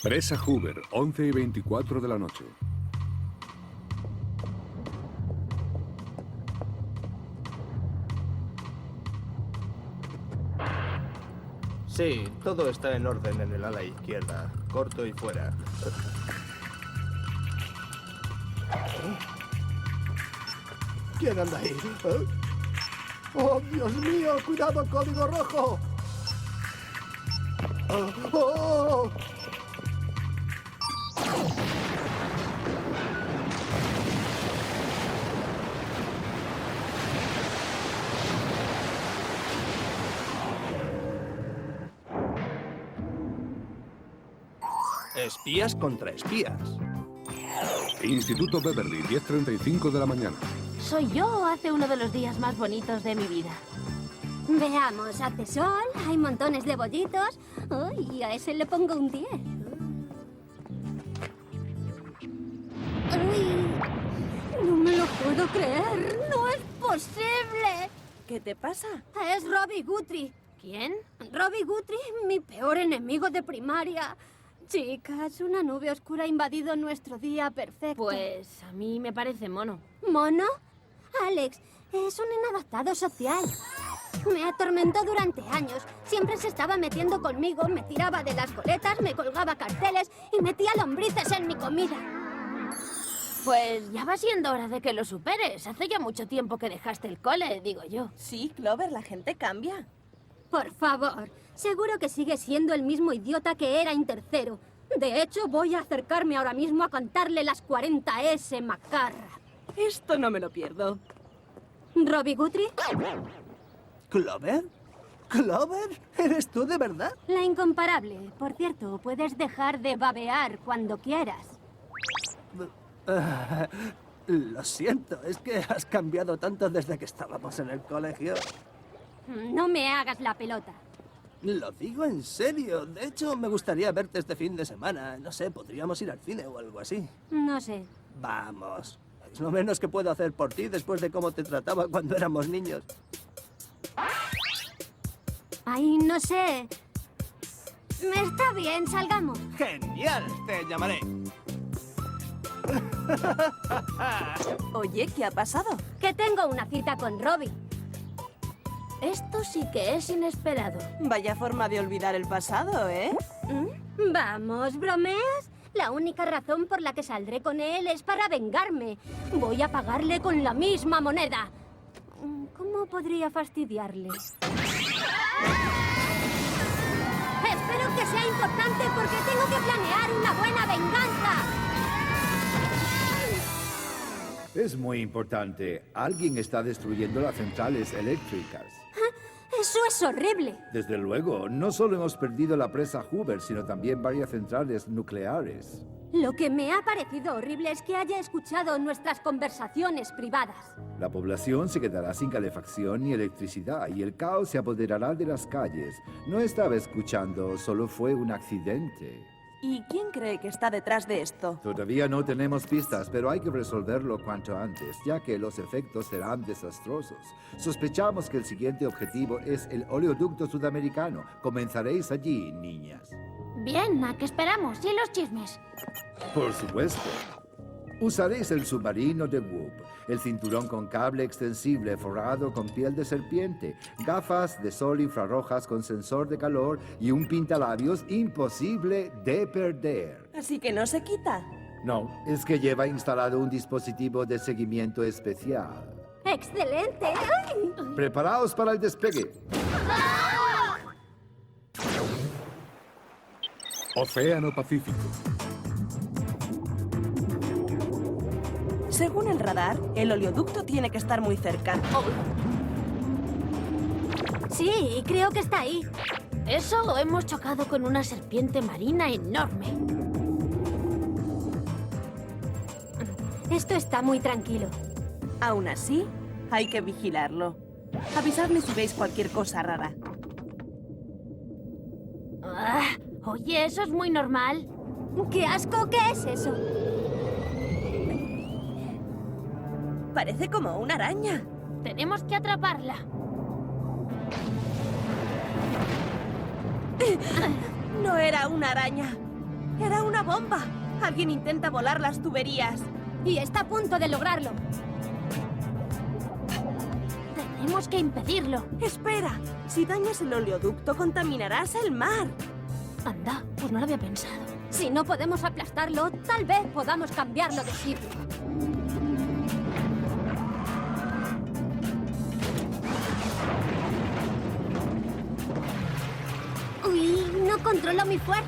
Presa Hoover, 11:24 de la noche. Sí, todo está en orden en el ala izquierda. Corto y fuera. ¿Quién anda ahí? ¿Eh? ¡Oh, Dios mío! ¡Cuidado, código rojo! ¡Oh! Espías contra espías. Instituto Beverly, 10:35 de la mañana. Soy yo, hace uno de los días más bonitos de mi vida. Veamos, hace sol, hay montones de bollitos. Uy, a ese le pongo un 10. Uy, no me lo puedo creer, no es posible. ¿Qué te pasa? Es Robbie Guthrie. ¿Quién? Robbie Guthrie, mi peor enemigo de primaria. Chicas, una nube oscura ha invadido nuestro día perfecto. Pues a mí me parece mono. ¿Mono? Alex, es un inadaptado social. Me atormentó durante años. Siempre se estaba metiendo conmigo, me tiraba de las coletas, me colgaba carteles y metía lombrices en mi comida. Pues ya va siendo hora de que lo superes. Hace ya mucho tiempo que dejaste el cole, digo yo. Sí, Clover, la gente cambia. Por favor, seguro que sigue siendo el mismo idiota que era en tercero. De hecho, voy a acercarme ahora mismo a cantarle las 40S macarra. Esto no me lo pierdo. ¿Robbie Guthrie? ¿Clover? ¿Clover? ¿Eres tú de verdad? La incomparable. Por cierto, puedes dejar de babear cuando quieras. Lo siento, es que has cambiado tanto desde que estábamos en el colegio. No me hagas la pelota. Lo digo en serio. De hecho, me gustaría verte este fin de semana. No sé, podríamos ir al cine o algo así. No sé. Vamos. Es lo menos que puedo hacer por ti después de cómo te trataba cuando éramos niños. Ay, no sé. Está bien, salgamos. ¡Genial! Te llamaré. Oye, ¿qué ha pasado? Que tengo una cita con Robbie. Esto sí que es inesperado. Vaya forma de olvidar el pasado, ¿eh? Vamos, ¿bromeas? La única razón por la que saldré con él es para vengarme. Voy a pagarle con la misma moneda. ¿Cómo podría fastidiarle? Espero que sea importante porque tengo que planear una buena venganza. Es muy importante. Alguien está destruyendo las centrales eléctricas. Eso es horrible. Desde luego, no solo hemos perdido la presa Hoover, sino también varias centrales nucleares. Lo que me ha parecido horrible es que haya escuchado nuestras conversaciones privadas. La población se quedará sin calefacción ni electricidad y el caos se apoderará de las calles. No estaba escuchando, solo fue un accidente. ¿Y quién cree que está detrás de esto? Todavía no tenemos pistas, pero hay que resolverlo cuanto antes, ya que los efectos serán desastrosos. Sospechamos que el siguiente objetivo es el oleoducto sudamericano. Comenzaréis allí, niñas. Bien, ¿a qué esperamos? ¿Y los chismes? Por supuesto. Usaréis el submarino de Whoop, el cinturón con cable extensible forrado con piel de serpiente, gafas de sol infrarrojas con sensor de calor y un pintalabios imposible de perder. Así que no se quita. No, es que lleva instalado un dispositivo de seguimiento especial. ¡Excelente! ¡Ay! Preparaos para el despegue. Océano Pacífico. Según el radar, el oleoducto tiene que estar muy cerca. Sí, creo que está ahí. Eso o hemos chocado con una serpiente marina enorme. Esto está muy tranquilo. Aún así, hay que vigilarlo. Avisadme si veis cualquier cosa rara. Oye, eso es muy normal. ¡Qué asco! ¿Qué es eso? Parece como una araña. Tenemos que atraparla. No era una araña. Era una bomba. Alguien intenta volar las tuberías. Y está a punto de lograrlo. Tenemos que impedirlo. Espera, si dañas el oleoducto, contaminarás el mar. Anda, pues no lo había pensado. Si no podemos aplastarlo, tal vez podamos cambiarlo de sitio. Uy, no controlo mi fuerza.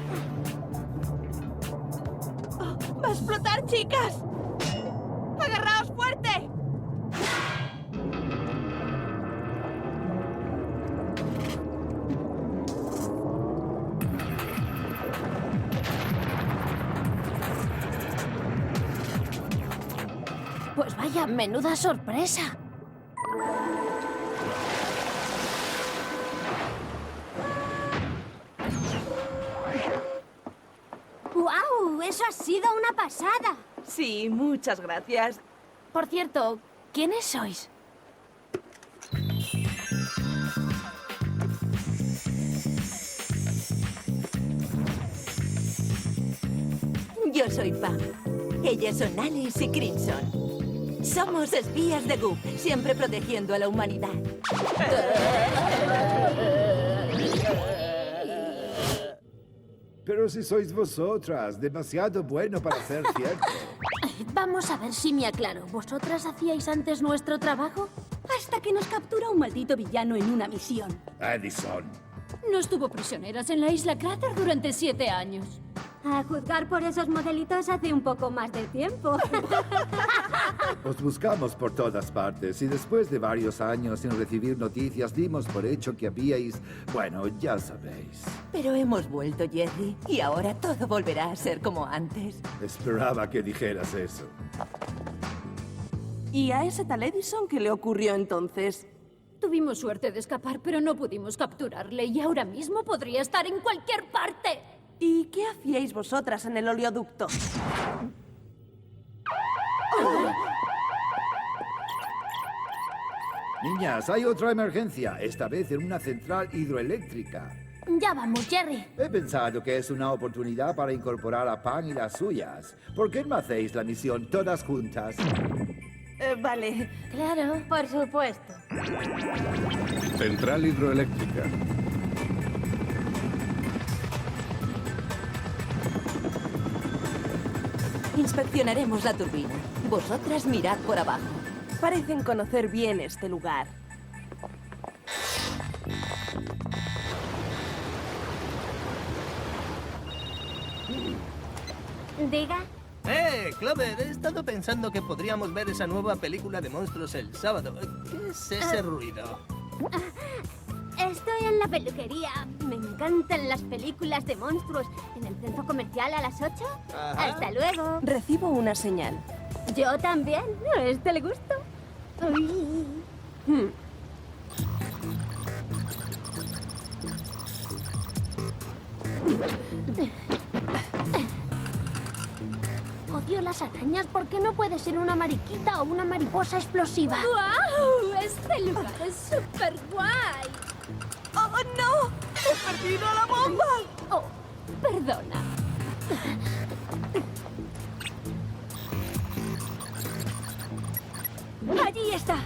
¡Va a explotar, chicas! ¡Agarraos fuerte! Pues vaya, menuda sorpresa. ¡Guau! ¡Eso ha sido una pasada! Sí, muchas gracias. Por cierto, ¿quiénes sois? Yo soy Pam. Ellas son Alice y Crimson. Somos espías de Goop, siempre protegiendo a la humanidad. Pero si sois vosotras, demasiado bueno para ser cierto. Vamos a ver si me aclaro. ¿Vosotras hacíais antes nuestro trabajo? Hasta que nos capturó un maldito villano en una misión. Addison. Nos tuvo prisioneras en la isla Cráter durante 7 años. A juzgar por esos modelitos hace un poco más de tiempo. Os buscamos por todas partes y después de varios años sin recibir noticias dimos por hecho que habíais... Bueno, ya sabéis. Pero hemos vuelto, Jerry, y ahora todo volverá a ser como antes. Esperaba que dijeras eso. ¿Y a ese tal Edison qué le ocurrió entonces? Tuvimos suerte de escapar, pero no pudimos capturarle y ahora mismo podría estar en cualquier parte. ¿Y qué hacíais vosotras en el oleoducto? Niñas, hay otra emergencia, esta vez en una central hidroeléctrica. Ya vamos, Jerry. He pensado que es una oportunidad para incorporar a Pan y las suyas. ¿Por qué no hacéis la misión todas juntas? Vale. Claro. Por supuesto. Central hidroeléctrica. Inspeccionaremos la turbina. Vosotras mirad por abajo. Parecen conocer bien este lugar. Diga. Clover, he estado pensando que podríamos ver esa nueva película de monstruos el sábado. ¿Qué es ese ruido? Estoy en la peluquería. Me encantan las películas de monstruos. ¿En el centro comercial a las 8? Ajá. Hasta luego. Recibo una señal. Yo también. ¿A este le gusta? Uy. Odio las arañas. ¿Por qué no puede ser una mariquita o una mariposa explosiva? ¡Guau! Este lugar es súper guay. ¡Oh, no! ¡He perdido la bomba! Oh, perdona. Allí está.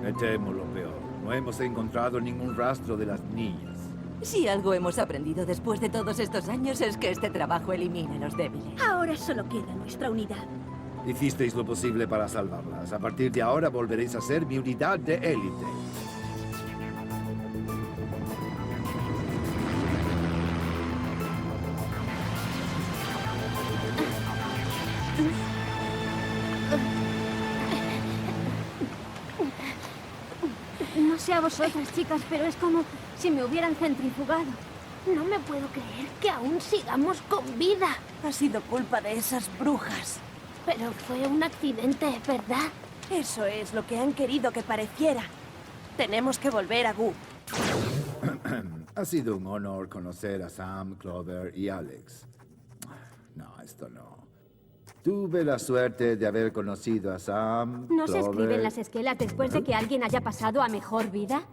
Me temo lo peor. No hemos encontrado ningún rastro de las niñas. Si algo hemos aprendido después de todos estos años es que este trabajo elimina a los débiles. Ahora solo queda nuestra unidad. Hicisteis lo posible para salvarlas. A partir de ahora volveréis a ser mi unidad de élite. No sé a vosotras, chicas, pero es como si me hubieran centrifugado. No me puedo creer que aún sigamos con vida. Ha sido culpa de esas brujas. Pero fue un accidente, ¿verdad? Eso es lo que han querido que pareciera. Tenemos que volver a Goop. Ha sido un honor conocer a Sam, Clover y Alex. No, esto no. Tuve la suerte de haber conocido a Sam, ¿No se Clover... escriben las esquelas después de que alguien haya pasado a mejor vida?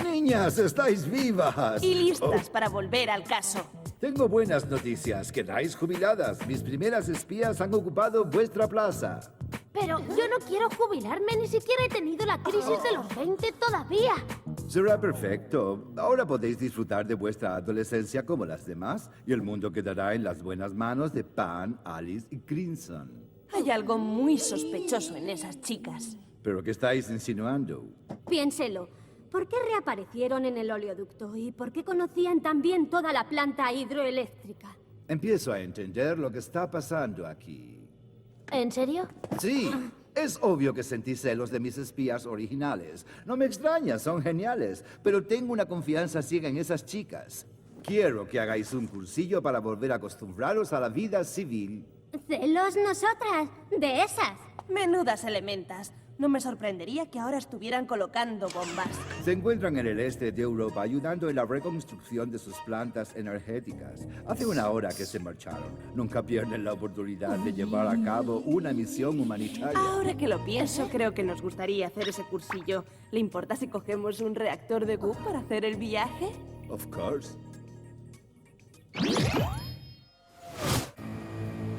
Niñas, estáis vivas. Y listas para volver al caso. Tengo buenas noticias. Quedáis jubiladas. Mis primeras espías han ocupado vuestra plaza. Pero yo no quiero jubilarme, ni siquiera he tenido la crisis de los 20 todavía. Será perfecto. Ahora podéis disfrutar de vuestra adolescencia como las demás, y el mundo quedará en las buenas manos de Pan, Alice y Crimson. Hay algo muy sospechoso en esas chicas. ¿Pero qué estáis insinuando? Piénselo. ¿Por qué reaparecieron en el oleoducto? ¿Y por qué conocían tan bien toda la planta hidroeléctrica? Empiezo a entender lo que está pasando aquí. ¿En serio? Sí, es obvio que sentí celos de mis espías originales. No me extraña, son geniales, pero tengo una confianza ciega en esas chicas. Quiero que hagáis un cursillo para volver a acostumbraros a la vida civil. ¿Celos nosotras? ¿De esas? Menudas elementas. No me sorprendería que ahora estuvieran colocando bombas. Se encuentran en el este de Europa ayudando en la reconstrucción de sus plantas energéticas. Hace una hora que se marcharon. Nunca pierden la oportunidad de llevar a cabo una misión humanitaria. Ahora que lo pienso, creo que nos gustaría hacer ese cursillo. ¿Le importa si cogemos un reactor de Goop para hacer el viaje? Of course.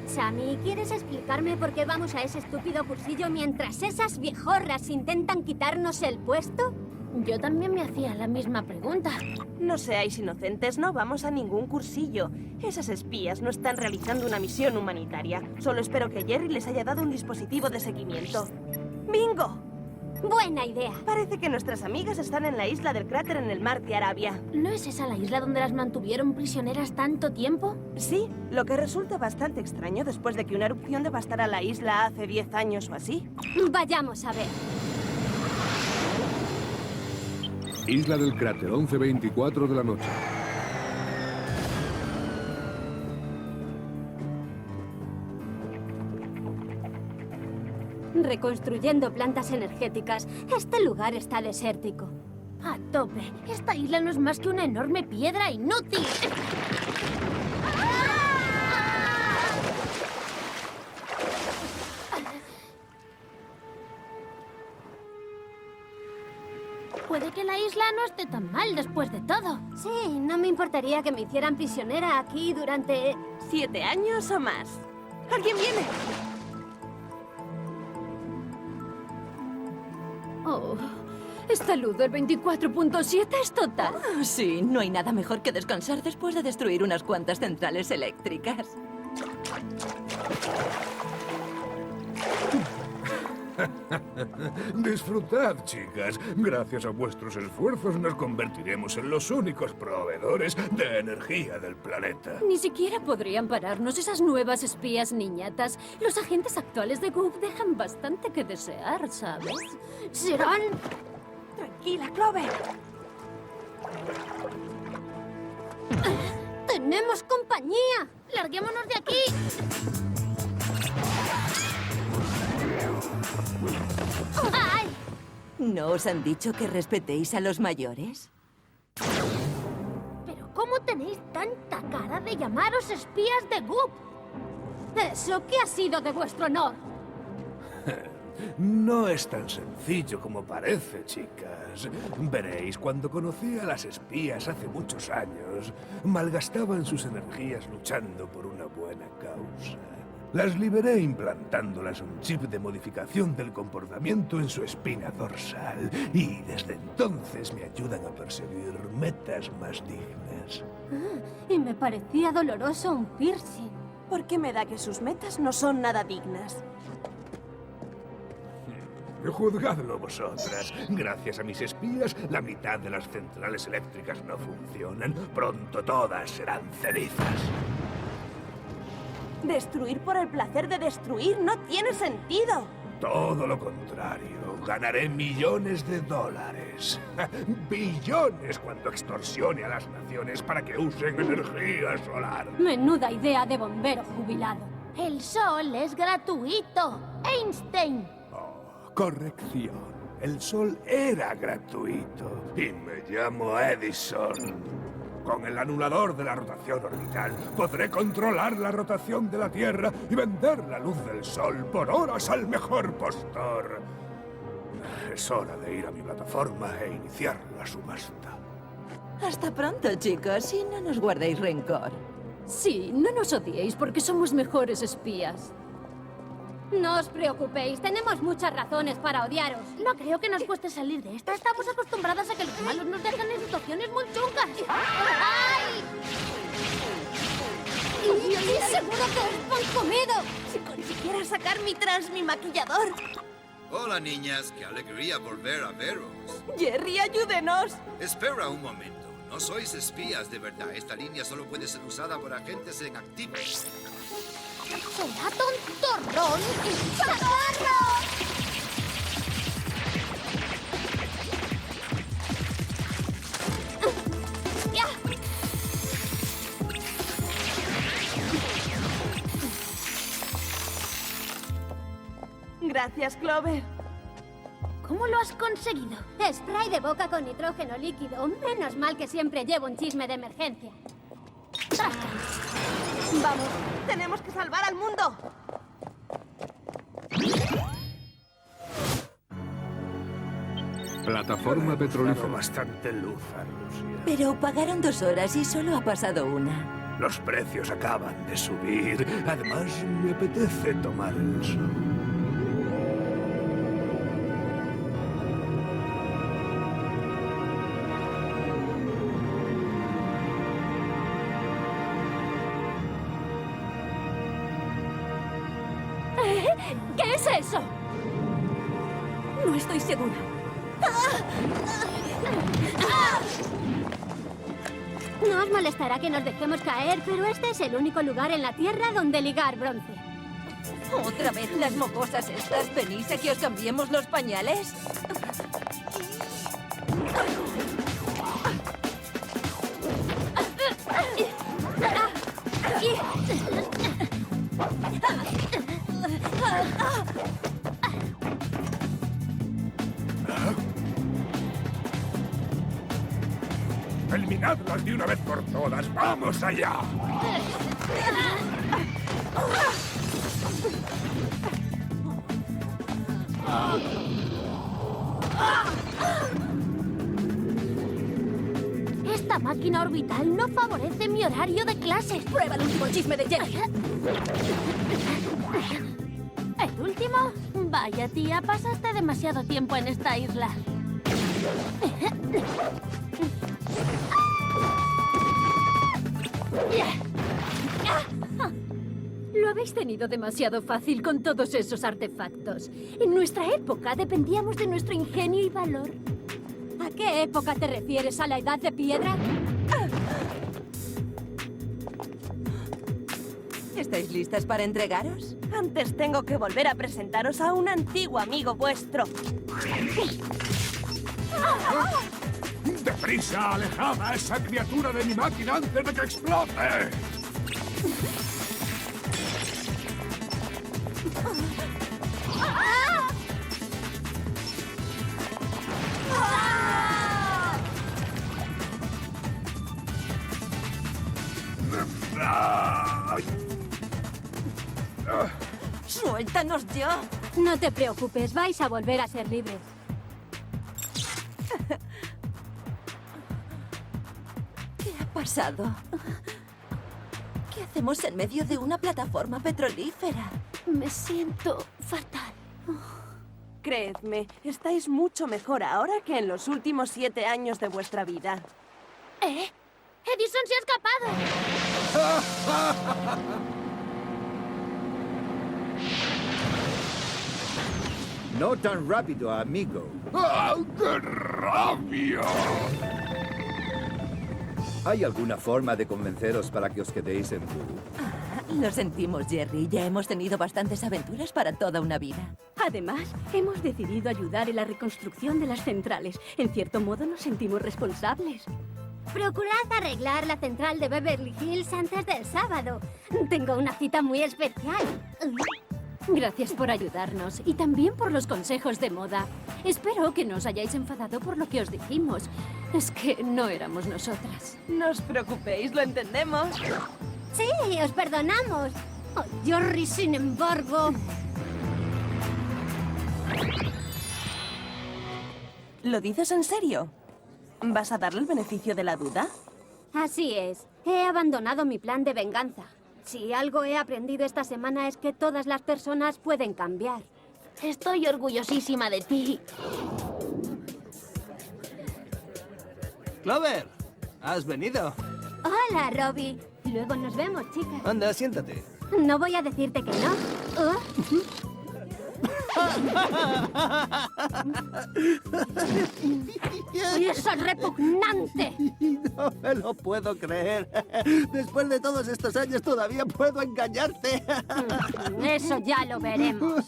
Sammy, ¿quieres explicarme por qué vamos a ese estúpido cursillo mientras esas viejorras intentan quitarnos el puesto? Yo también me hacía la misma pregunta. No seáis inocentes, no vamos a ningún cursillo. Esas espías no están realizando una misión humanitaria. Solo espero que Jerry les haya dado un dispositivo de seguimiento. ¡Bingo! Buena idea. Parece que nuestras amigas están en la isla del cráter en el mar de Arabia. ¿No es esa la isla donde las mantuvieron prisioneras tanto tiempo? Sí, lo que resulta bastante extraño después de que una erupción devastara la isla hace 10 años o así. Vayamos a ver. Isla del cráter, 11:24 de la noche. Reconstruyendo plantas energéticas. Este lugar está desértico. A tope. Esta isla no es más que una enorme piedra inútil. Puede que la isla no esté tan mal después de todo. Sí, no me importaría que me hicieran prisionera aquí durante... 7 años o más. ¿Alguien viene? Oh, esta luz del 24.7 es total. Sí, no hay nada mejor que descansar después de destruir unas cuantas centrales eléctricas. Disfrutad, chicas. Gracias a vuestros esfuerzos nos convertiremos en los únicos proveedores de energía del planeta. Ni siquiera podrían pararnos esas nuevas espías niñatas. Los agentes actuales de Goop dejan bastante que desear, ¿sabes? ¿Serán? Tranquila, Clover. ¡Tenemos compañía! ¡Larguémonos de aquí! ¡Ay! ¿No os han dicho que respetéis a los mayores? ¿Pero cómo tenéis tanta cara de llamaros espías de Goop? ¿Eso qué ha sido de vuestro honor? No es tan sencillo como parece, chicas. Veréis, cuando conocí a las espías hace muchos años, malgastaban sus energías luchando por una buena causa. Las liberé implantándolas un chip de modificación del comportamiento en su espina dorsal, y desde entonces me ayudan a perseguir metas más dignas. Y me parecía doloroso un piercing. ¿Por qué me da que sus metas no son nada dignas? Juzgadlo vosotras. Gracias a mis espías, la mitad de las centrales eléctricas no funcionan. Pronto todas serán cenizas. Destruir por el placer de destruir no tiene sentido. Todo lo contrario. Ganaré millones de dólares. Billones cuando extorsione a las naciones para que usen energía solar. Menuda idea de bombero jubilado. El sol es gratuito. Einstein. Corrección. El sol era gratuito. Y me llamo Edison. Con el anulador de la rotación orbital podré controlar la rotación de la Tierra y vender la luz del sol por horas al mejor postor. Es hora de ir a mi plataforma e iniciar la subasta. Hasta pronto, chicos, y no nos guardéis rencor. Sí, no nos odiéis porque somos mejores espías. No os preocupéis, tenemos muchas razones para odiaros. No creo que nos cueste salir de esta. Estamos acostumbradas a que los malos nos dejan en situaciones muy chungas. ¡Ay! Y seguro que os han comido. Si consiguiera sacar mi maquillador. Hola, niñas. Qué alegría volver a veros. Jerry, ayúdenos. Espera un momento. No sois espías de verdad. Esta línea solo puede ser usada por agentes en activo. ¡Será tontorrón! ¡Sacarlo! ¡Ya! Gracias, Clover. ¿Cómo lo has conseguido? Spray de boca con nitrógeno líquido. Menos mal que siempre llevo un chisme de emergencia. Vamos, tenemos que salvar al mundo. Plataforma petrolífera. Bastante luz a Rusia. Pero pagaron 2 horas y solo ha pasado una. Los precios acaban de subir. Además, me apetece tomar el sol. ¿Qué es eso? No estoy segura. No os molestará que nos dejemos caer, pero este es el único lugar en la Tierra donde ligar bronce. ¿Otra vez las mocosas estas? ¿Venís a que os cambiemos los pañales? ¡Eliminadlas de una vez por todas! ¡Vamos allá! Esta máquina orbital no favorece mi horario de clases. Prueba el último chisme de Jerry. ¿El último? Vaya, tía, pasaste demasiado tiempo en esta isla. Lo habéis tenido demasiado fácil con todos esos artefactos. En nuestra época dependíamos de nuestro ingenio y valor. ¿A qué época te refieres? ¿A la edad de piedra? ¿Estáis listas para entregaros? Antes tengo que volver a presentaros a un antiguo amigo vuestro. ¡Deprisa! ¡Alejad a esa criatura de mi máquina antes de que explote! ¡Suéltanos ya! No te preocupes, vais a volver a ser libres. ¿Qué ha pasado? ¿Qué hacemos en medio de una plataforma petrolífera? Me siento fatal. Creedme, estáis mucho mejor ahora que en los últimos 7 años de vuestra vida. ¿Eh? ¡Edison se ha escapado! No tan rápido, amigo. ¡Ah, qué rabia! ¿Hay alguna forma de convenceros para que os quedéis en Wu? Lo sentimos, Jerry. Ya hemos tenido bastantes aventuras para toda una vida. Además, hemos decidido ayudar en la reconstrucción de las centrales. En cierto modo, nos sentimos responsables. Procurad arreglar la central de Beverly Hills antes del sábado. Tengo una cita muy especial. Gracias por ayudarnos y también por los consejos de moda. Espero que no os hayáis enfadado por lo que os dijimos. Es que no éramos nosotras. No os preocupéis, lo entendemos. Sí, os perdonamos. Oh, Jerry, sin embargo... ¿Lo dices en serio? ¿Vas a darle el beneficio de la duda? Así es. He abandonado mi plan de venganza. Si algo he aprendido esta semana es que todas las personas pueden cambiar. Estoy orgullosísima de ti. Clover, ¿has venido? Hola, Robbie. Luego nos vemos, chicas. Anda, siéntate. No voy a decirte que no. ¿Oh? ¡Eso es repugnante! No me lo puedo creer. Después de todos estos años todavía puedo engañarte. Eso ya lo veremos.